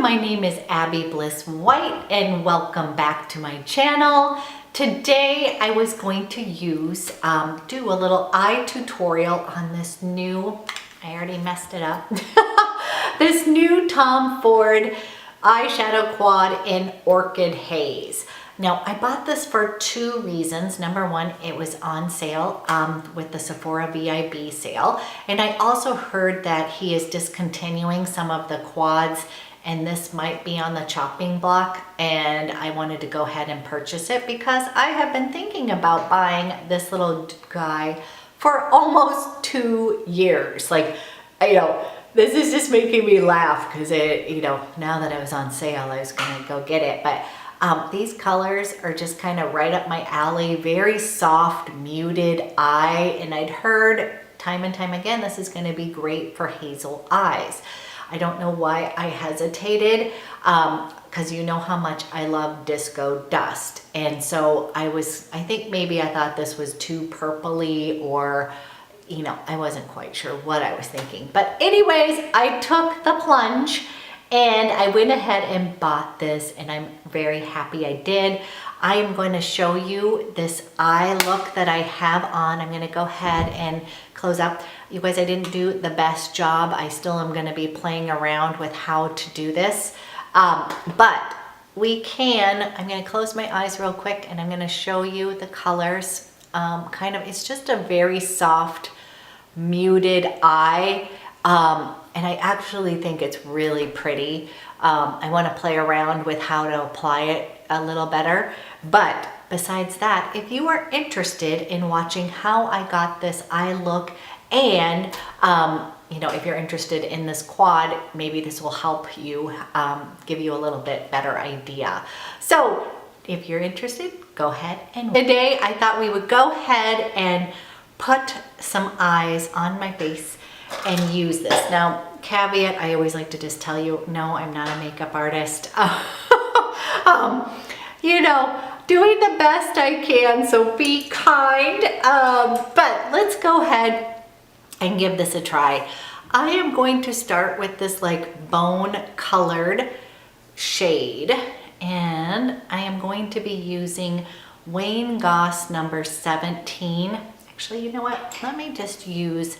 my name is Abby Bliss White and welcome back to my channel. Today I was going to do a little eye tutorial on this new, I already messed it up, this new Tom Ford Eyeshadow Quad in Orchid Haze. Now I bought this for two reasons. Number one, it was on sale with the Sephora VIP sale. And I also heard that he is discontinuing some of the quads and this might be on the chopping block, and I wanted to go ahead and purchase it because I have been thinking about buying this little guy for almost 2 years. Like, this is just making me laugh because now that it was on sale, I was gonna go get it. But these colors are just kind of right up my alley, very soft, muted eye, and I'd heard time and time again, this is gonna be great for hazel eyes. I don't know why I hesitated, because you know how much I love disco dust. And so I think maybe I thought this was too purpley, or, I wasn't quite sure what I was thinking. But anyways, I took the plunge and I went ahead and bought this, and I'm very happy I did. I am going to show you this eye look that I have on. I'm going to go ahead and close up. You guys, I didn't do the best job. I still am going to be playing around with how to do this. But we can, I'm going to close my eyes real quick and I'm going to show you the colors. It's just a very soft, muted eye. And I actually think it's really pretty. I want to play around with how to apply it a little better. But besides that, if you are interested in watching how I got this eye look, and if you're interested in this quad, maybe this will help you, give you a little bit better idea. So if you're interested, go ahead. And today I thought we would go ahead and put some eyes on my face and use this. Now, caveat, I always like to just tell you, no, I'm not a makeup artist. Doing the best I can, so be kind. But let's go ahead and give this a try. I am going to start with this like bone colored shade, and I am going to be using Wayne Goss number 17. Actually, you know what? Let me just use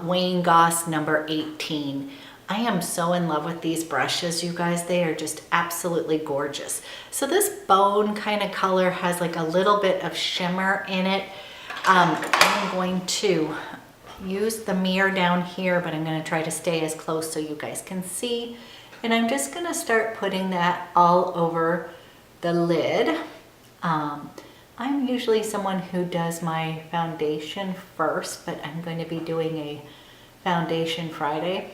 Wayne Goss number 18. I am so in love with these brushes, you guys. They are just absolutely gorgeous. So this bone kind of color has like a little bit of shimmer in it. I'm going to use the mirror down here, but I'm going to try to stay as close so you guys can see. And I'm just going to start putting that all over the lid. I'm usually someone who does my foundation first, but I'm going to be doing a foundation Friday.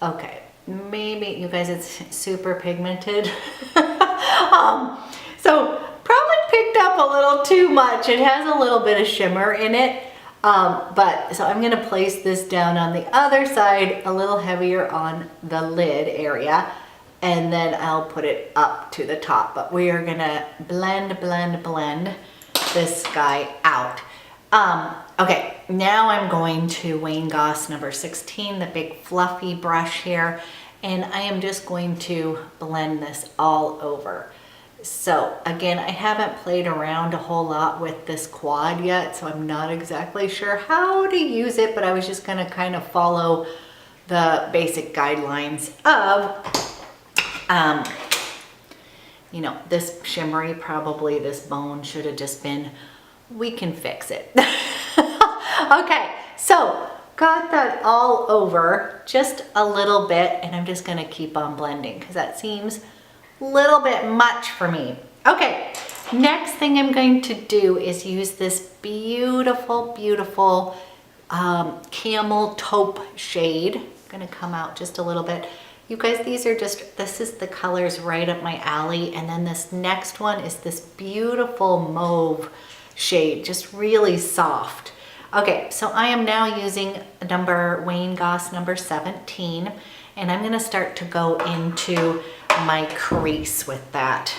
Okay, maybe you guys, it's super pigmented. So probably picked up a little too much. It has a little bit of shimmer in it. So I'm going to place this down on the other side, a little heavier on the lid area, and then I'll put it up to the top. But we are going to blend this guy out. Okay, now I'm going to Wayne Goss number 16, the big fluffy brush here, and I am just going to blend this all over. So again, I haven't played around a whole lot with this quad yet, so I'm not exactly sure how to use it, but I was just going to kind of follow the basic guidelines of, this shimmery, probably this bone should have just been, we can fix it. Okay, so got that all over just a little bit, and I'm just going to keep on blending because that seems little bit much for me. Okay, next thing I'm going to do is use this beautiful Camel Taupe shade. I'm gonna come out just a little bit. You guys, this is the colors right up my alley, and then this next one is this beautiful mauve shade, just really soft. Okay, so I am now using Wayne Goss number 17, and I'm gonna start to go into my crease with that.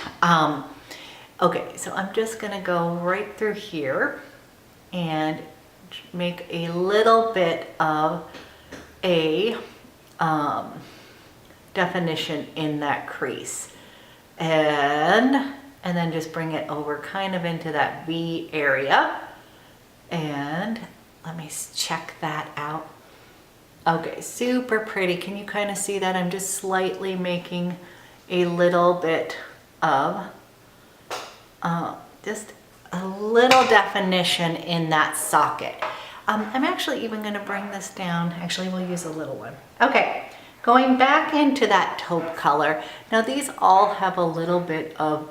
Okay, so I'm just gonna go right through here and make a little bit of a definition in that crease. And then just bring it over kind of into that V area. And let me check that out. Okay, super pretty. Can you kind of see that? I'm just slightly making a little bit of, just a little definition in that socket. I'm actually even gonna bring this down. Actually, we'll use a little one. Okay, going back into that taupe color. Now these all have a little bit of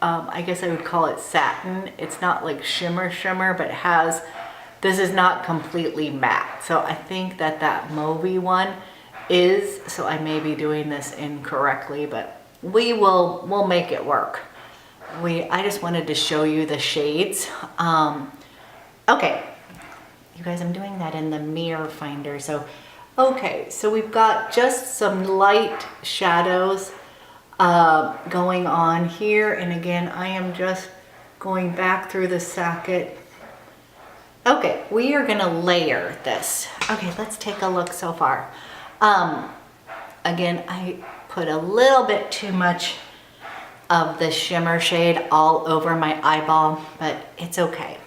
I guess I would call it satin. It's not like shimmer, but it has, this is not completely matte. So I think that mauvey one is, so I may be doing this incorrectly, but we'll make it work. I just wanted to show you the shades. Okay, you guys, I'm doing that in the mirror finder. So, okay, so we've got just some light shadows going on here. And again, I am just going back through the socket. Okay, we are gonna layer this. Okay, let's take a look so far. Again, I put a little bit too much of the shimmer shade all over my eyeball, but it's okay.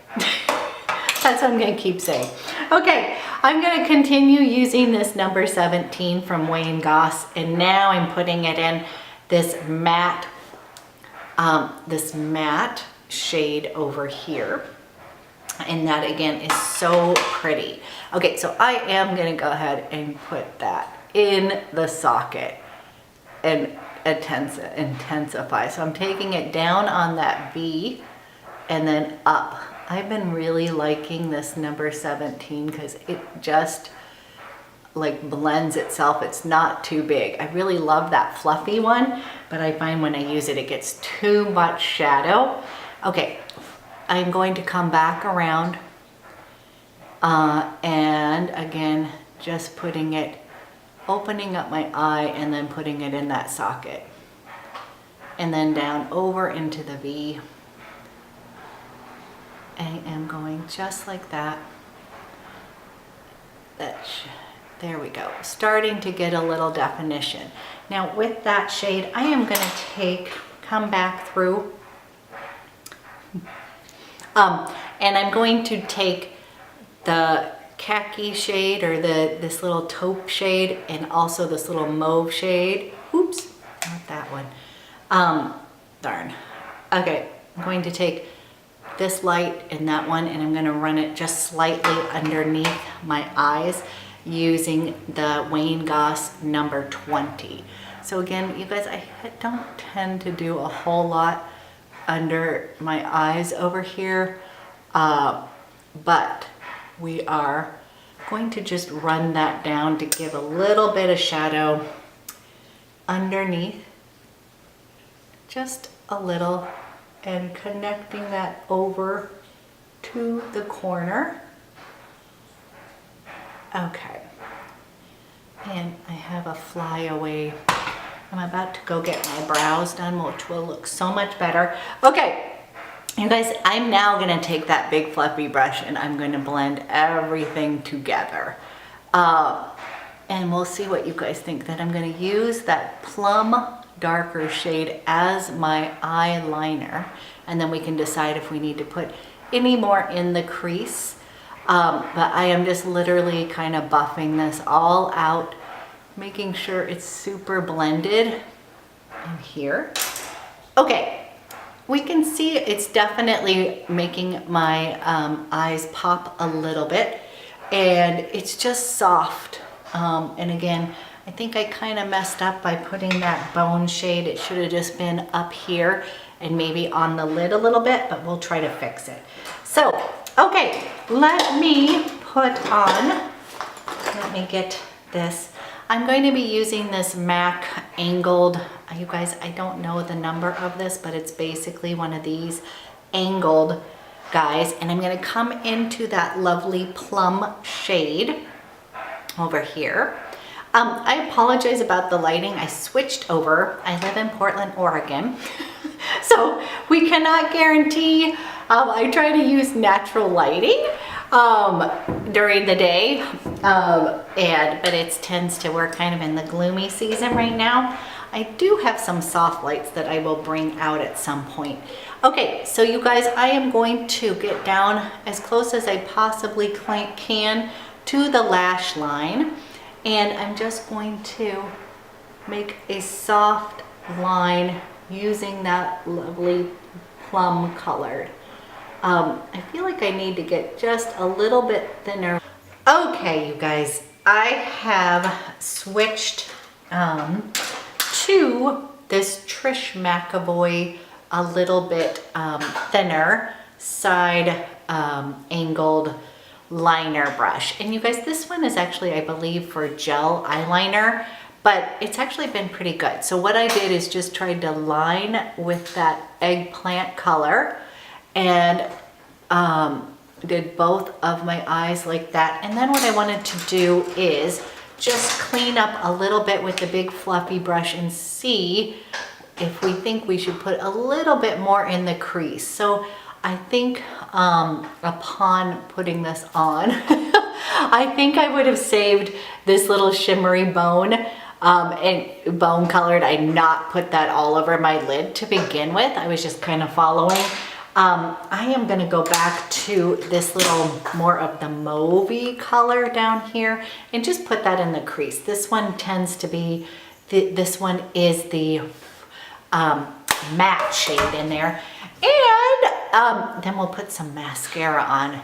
That's what I'm gonna keep saying. Okay, I'm gonna continue using this number 17 from Wayne Goss, and now I'm putting it in this matte shade over here. And that again is so pretty. Okay, so I am gonna go ahead and put that in the socket and intensify. So I'm taking it down on that V and then up. I've been really liking this number 17 because it just like blends itself. It's not too big. I really love that fluffy one, but I find when I use it, it gets too much shadow. Okay, I'm going to come back around and again, just putting it, opening up my eye and then putting it in that socket. And then down over into the V. I am going just like that. There we go. Starting to get a little definition. Now with that shade, I am going to come back through. And I'm going to take the khaki shade or this little taupe shade and also this little mauve shade. Oops, not that one. Darn. Okay, I'm going to take this light and that one and I'm going to run it just slightly underneath my eyes using the Wayne Goss number 20. So again, you guys, I don't tend to do a whole lot under my eyes over here, but we are going to just run that down to give a little bit of shadow underneath, just a little, and connecting that over to the corner. Okay, and I have a flyaway. I'm about to go get my brows done, which will look so much better. Okay, you guys, I'm now gonna take that big fluffy brush and I'm gonna blend everything together. And we'll see what you guys think. That I'm gonna use that plum darker shade as my eyeliner, and then we can decide if we need to put any more in the crease. But I am just literally kind of buffing this all out, making sure it's super blended in here. Okay, we can see it's definitely making my eyes pop a little bit, and it's just soft. And again, I think I kind of messed up by putting that bone shade. It should have just been up here and maybe on the lid a little bit, but we'll try to fix it. So, okay, let me get this. I'm going to be using this MAC angled, you guys, I don't know the number of this, but it's basically one of these angled guys. And I'm gonna come into that lovely plum shade over here. I apologize about the lighting. I switched over. I live in Portland, Oregon. So we cannot guarantee, I try to use natural lighting. during the day. But it tends to work kind of in the gloomy season right now. I do have some soft lights that I will bring out at some point. Okay, so you guys, I am going to get down as close as I possibly can to the lash line. And I'm just going to make a soft line using that lovely plum colored. I feel like I need to get just a little bit thinner. Okay, you guys, I have switched to this Trish McAvoy a little bit thinner side angled liner brush. And you guys, this one is actually, I believe, for gel eyeliner, but it's actually been pretty good. So what I did is just tried to line with that eggplant color and did both of my eyes like that. And then what I wanted to do is just clean up a little bit with the big fluffy brush and see if we think we should put a little bit more in the crease. So I think upon putting this on, I think I would have saved this little shimmery bone and bone colored. I not put that all over my lid to begin with. I was just kind of following. I am gonna go back to this little more of the mauvey color down here and just put that in the crease. This one tends to be, this one is the matte shade in there. And then we'll put some mascara on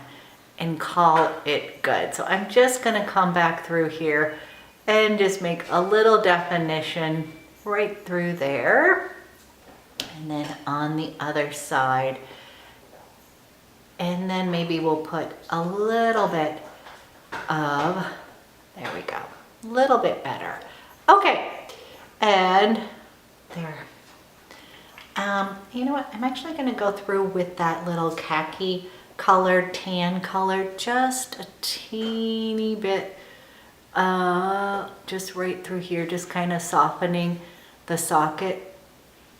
and call it good. So I'm just gonna come back through here and just make a little definition right through there. And then on the other side. And then maybe we'll put a little bit of, there we go, a little bit better. Okay, and there. You know what, I'm actually gonna go through with that little khaki colored, tan color, just a teeny bit, just right through here, just kind of softening the socket.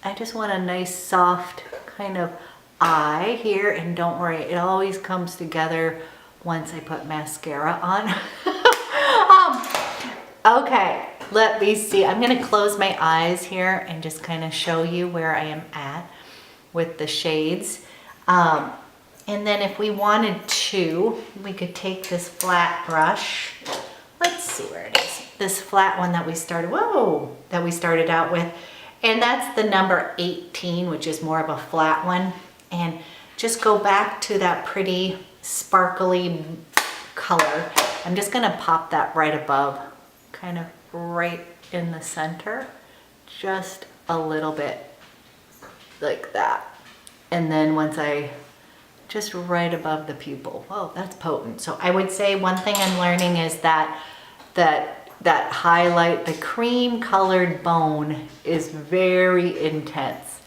I just want a nice soft kind of eye here, and don't worry, it always comes together once I put mascara on. Okay, let me see. I'm gonna close my eyes here and just kind of show you where I am at with the shades. And then if we wanted to, we could take this flat brush. Let's see where it is. This flat one that we started, that we started out with. And that's the number 18, which is more of a flat one. And just go back to that pretty sparkly color. I'm just gonna pop that right above, kind of right in the center, just a little bit like that. And then once I, just right above the pupil. Whoa, that's potent. So I would say one thing I'm learning is that highlight, the cream colored bone is very intense.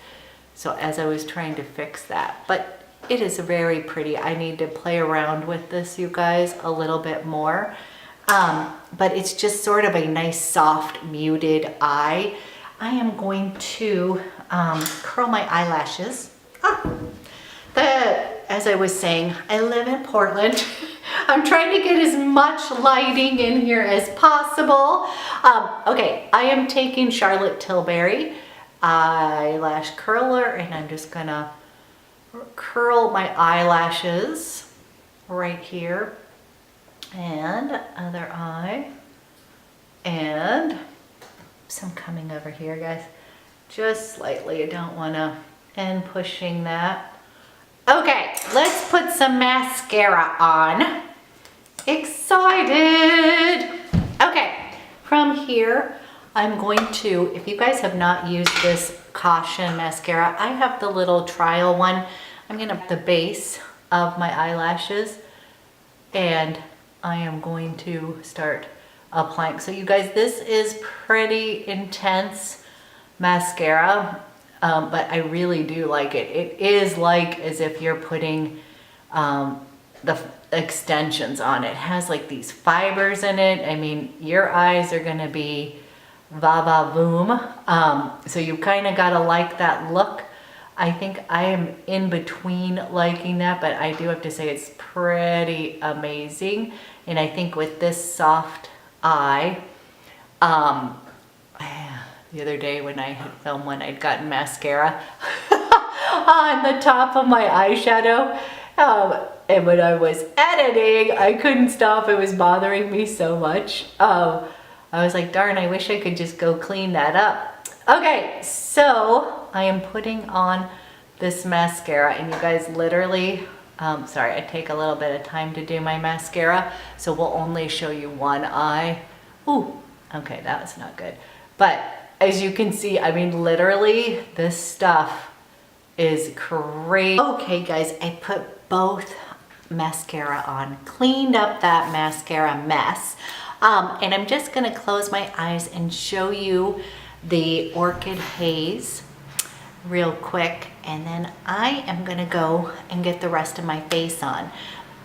So as I was trying to fix that, but it is very pretty. I need to play around with this, you guys, a little bit more. But it's just sort of a nice, soft, muted eye. I am going to curl my eyelashes. As I was saying, I live in Portland. I'm trying to get as much lighting in here as possible. Okay, I am taking Charlotte Tilbury eyelash curler, and I'm just gonna curl my eyelashes right here, and other eye, and some coming over here, guys, just slightly. I don't want to end pushing that. Okay, let's put some mascara on. Excited. Okay, from here I'm going to, if you guys have not used this Caution mascara, I have the little trial one. I'm gonna put the base of my eyelashes, and I am going to start applying. So you guys, this is pretty intense mascara, but I really do like it. It is like as if you're putting the extensions on it. It has like these fibers in it. I mean, your eyes are gonna be va-va-voom. So you kind of gotta like that look. I think I am in between liking that, but I do have to say it's pretty amazing. And I think with this soft eye, the other day when I had filmed one, I'd gotten mascara on the top of my eyeshadow. And when I was editing, I couldn't stop. It was bothering me so much. I was like, darn, I wish I could just go clean that up. Okay, so I am putting on this mascara, and you guys literally, sorry, I take a little bit of time to do my mascara, so we'll only show you one eye. Ooh, okay, that was not good. But as you can see, I mean, literally, this stuff is crazy. Okay, guys, I put both mascara on, cleaned up that mascara mess, and I'm just gonna close my eyes and show you the Orchid Haze real quick, and then I am gonna go and get the rest of my face on.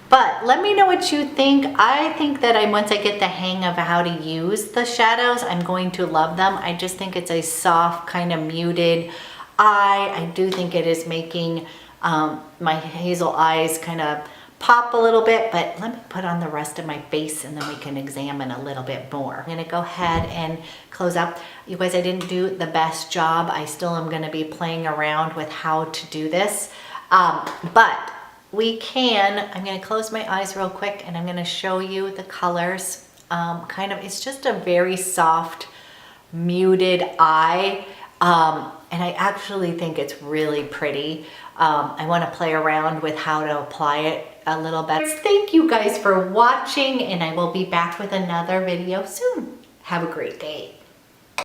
But let me know what you think. I think that once I get the hang of how to use the shadows, I'm going to love them. I just think it's a soft, kind of muted eye. I do think it is making my hazel eyes kind of pop a little bit, but let me put on the rest of my face and then we can examine a little bit more. I'm gonna go ahead and close up. You guys, I didn't do the best job. I still am gonna be playing around with how to do this, but we can. I'm gonna close my eyes real quick and I'm gonna show you the colors. It's just a very soft, muted eye. And I actually think it's really pretty. I want to play around with how to apply it a little bit. Thank you guys for watching, and I will be back with another video soon. Have a great day.